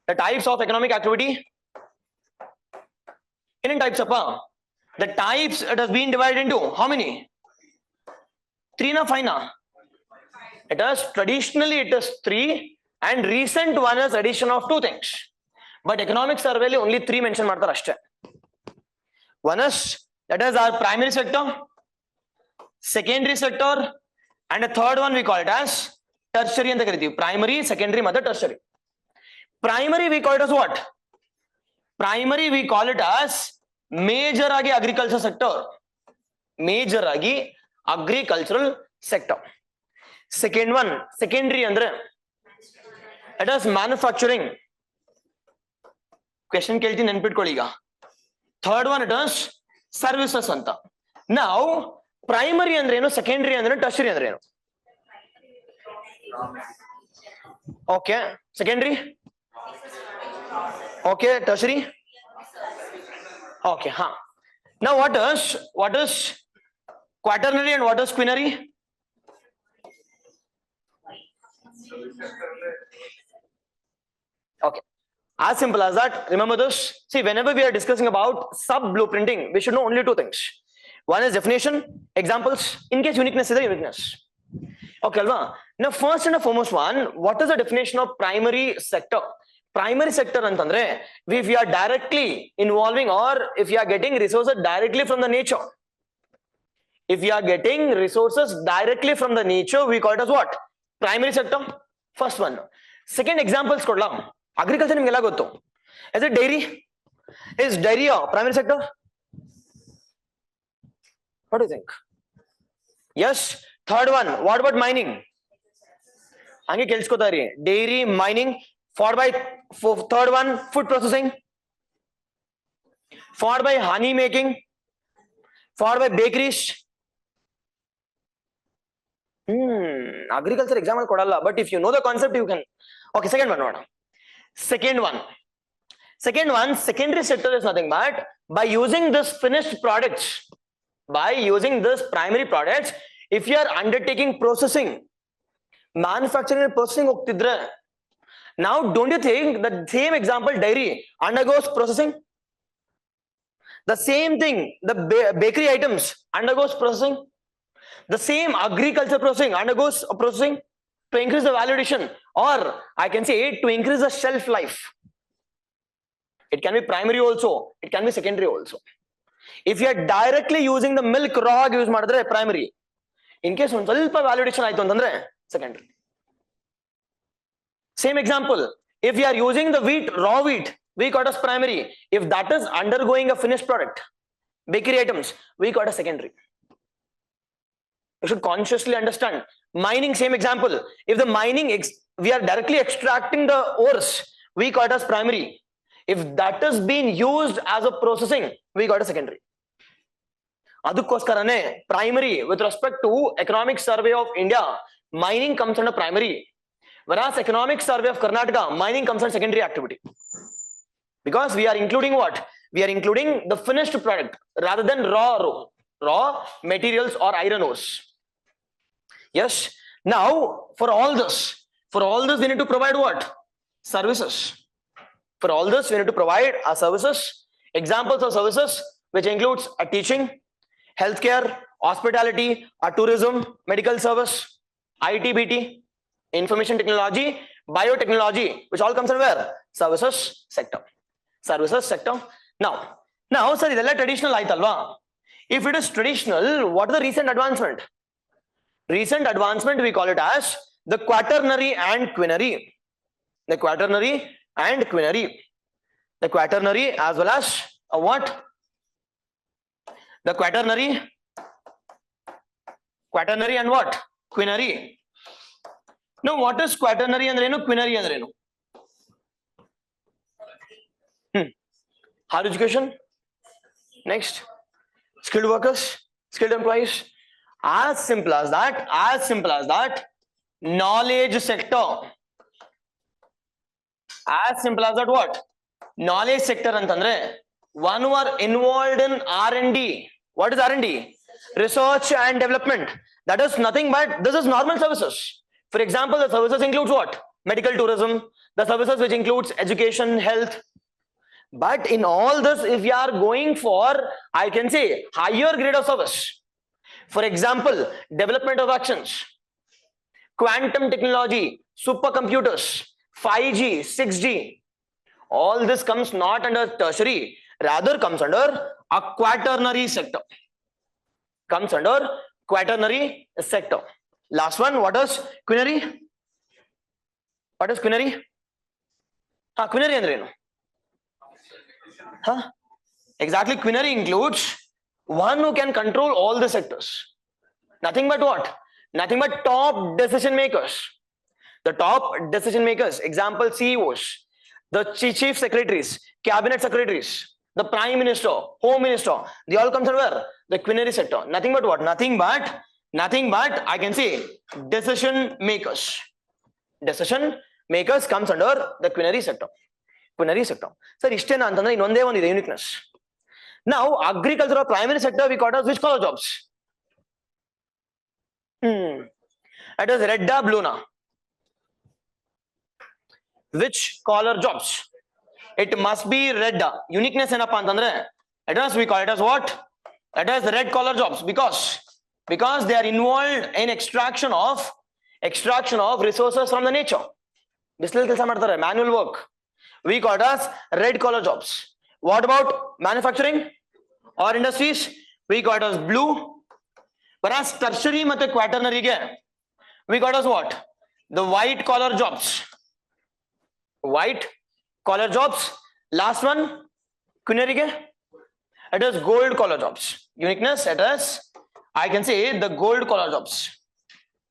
The types of economic activity. In types of the types it has been divided into how many? 3 na 5 na? It is traditionally it is 3 and recent one is addition of 2 things. But economic survey only 3 mention ಮಾಡ್ತಾರೆ ಅಷ್ಟೇ. One is that is our primary sector, secondary sector, and the third one we call it as tertiary ಅಂತ ಕರಿತೀವಿ. Primary, secondary ಮತ್ತೆ tertiary. Primary we call it as what? Primary we call it as major ಆಗಿ agriculture sector. Major ಆಗಿ agricultural sector. Second one, secondary ಅಂದ್ರೆ it is manufacturing. Question ಕೇಳ್ತೀನಿ ನೆನ್ಪಿಟ್ಕೊಳ್ಳಿ ಈಗ. Third one it is services ಅಂತ. Now primary ಅಂದ್ರೆ ಏನು, secondary ಅಂದ್ರೆ tertiary ಅಂದ್ರೆ ಏನು? Okay, secondary. Okay, tertiary. Okay, huh. Now what is quaternary and what is quinary? Okay, as simple as that. Remember this. See, whenever we are discussing about sub blueprinting, we should know only 2 things. One is definition, examples, in case uniqueness is a uniqueness. Okay, alva. Now first and foremost one, what is the definition of primary sector? Primary sector antandre, if we are directly involving or if you are getting resources directly from the nature. If you are getting resources directly from the nature, we call it as what? Primary sector. First one. Second examples kodla. Agriculture nimge ela gottu. Is it dairy? Is dairy a primary sector? What do you think? Yes. Third one. What about mining? Hange kelskotari. Dairy, mining. Followed by third one, food processing. Followed by honey making. Followed by bakeries. Agriculture example kodalla, but if you know the concept, you can. Okay, second one. Second one, secondary sector is nothing but by using this finished products, by using this primary products, if you are undertaking processing, manufacturing and processing hoಗ್ತಿದ್ರೆ. Now, don't you think the same example, dairy undergoes processing? The same thing, the bakery items undergoes processing. The same agriculture processing undergoes processing to increase the value addition, or I can say to increase the shelf life. It can be primary also, it can be secondary also. If you are directly using the milk raw use madidre primary. In case one ಸ್ವಲ್ಪ value addition ಆಯ್ತು ಅಂತಂದ್ರೆ secondary. Same example, if you are using the wheat, raw wheat, we call it as primary. If that is undergoing a finished product, bakery items, we call it as secondary. You should consciously understand. Mining, same example. If the mining, we are directly extracting the ores, we call it as primary. If that is being used as a processing, we call it as secondary. ಅದಕ್ಕೋಸ್ಕರನೇ primary with respect to economic survey of India, mining comes under primary. Whereas economic survey of Karnataka, mining comes under secondary activity. Because we are including what? We are including the finished product rather than raw materials or iron ores. Yes. Now, for all this we need to provide what? Services. For all this we need to provide our services. Examples of services which includes a teaching, healthcare, hospitality, a tourism, medical service, IT, BT, information technology, biotechnology, which all comes under where? Services sector. Services sector. Now, sir, idella traditional aitalva. If it is traditional, what is the recent advancement? Recent advancement we call it as the quaternary and quinary. The quaternary and quinary. The quaternary as well as a what? The quaternary and what? Quinary. Now, what is quaternary andrenu, quinary andrenu? Higher education. Next, skilled workers, skilled employees. As simple as that. Knowledge sector. As simple as that, what? Knowledge sector antandre one who are involved in R&D. What is R&D? Research and development. That is nothing but this is normal services. For example, the services includes what? medical tourism, the services which includes education, health. But in all this, if you are going for, I can say, higher grade of service, for example, development of actions, quantum technology, supercomputers, 5G, 6G, all this comes not under tertiary, rather comes under a quaternary sector. Comes under quaternary sector. Last one, what is quinary? What is quinary? Quinary andrenu? Exactly, quinary includes one who can control all the sectors. Nothing but what? Nothing but top decision makers. The top decision makers, example CEOs, the chief secretaries, cabinet secretaries, the prime minister, home minister, they all come under where? The quinary sector. Nothing but what? Nothing but I can say decision makers. Decision makers comes under the quinary sector. Quinary sector. Sir, ishtena antandre innonde ondide uniqueness. Now, agriculture or primary sector we got as which color jobs? It is redda bluena. Which color jobs? It must be red. Uniqueness enappa antandre. It is we call it as what? It is red color jobs because they are involved in extraction of resources from the nature. Bislal kelsa ಮಾಡ್ತಾರೆ, manual work. We call it as red collar jobs. What about manufacturing or industries? We got as blue. Whereas tertiary and quaternary we got as what? The white collar jobs. White collar jobs. Last one, quinary it is gold collar jobs. Uniqueness, it is, I can say, the gold collar jobs.